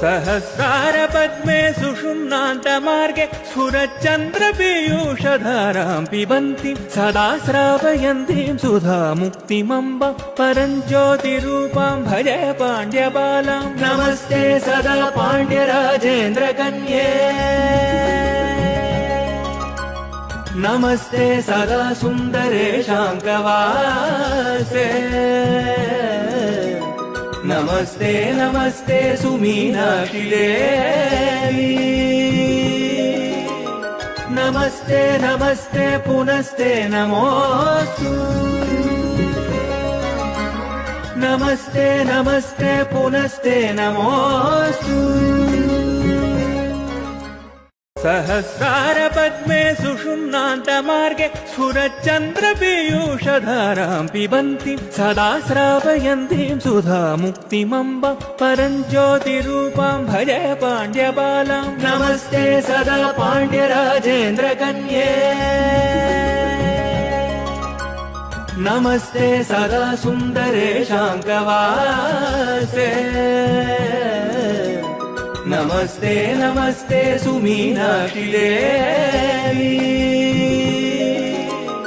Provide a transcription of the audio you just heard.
सहस्रार पद्मे सुषुम्नान्तमार्गे स्फुरच्चन्द्रपीयूषधारां पिबन्ति सदा श्रावयन्तीं सुधामुक्तिमम्ब परं ज्योतिरूपां भजे पाण्ड्यबालां। नमस्ते सदा पाण्ड्यराजेन्द्रकन्ये नमस्ते सदा सुन्दरेशाङ्कवासे नमस्ते नमस्ते सुमीनाक्षि देवी नमस्ते नमस्ते पुनस्ते नमोऽस्तु नमस्ते नमस्ते पुनस्ते नमोऽस्तु। सहस्रार पद्मे सुषुम्नान्तमार्गे स्फुरच्चन्द्रपीयूषधारां पिबन्ति सदा श्रावयन्तीं सुधामुक्तिमम्ब परं ज्योतिरूपां भजे पाण्ड्यबालां। नमस्ते सदा पाण्ड्यराजेन्द्रकन्ये नमस्ते सदा सुन्दरेशाङ्कवासे नमस्ते नमस्ते सुमीनाक्षि देवी।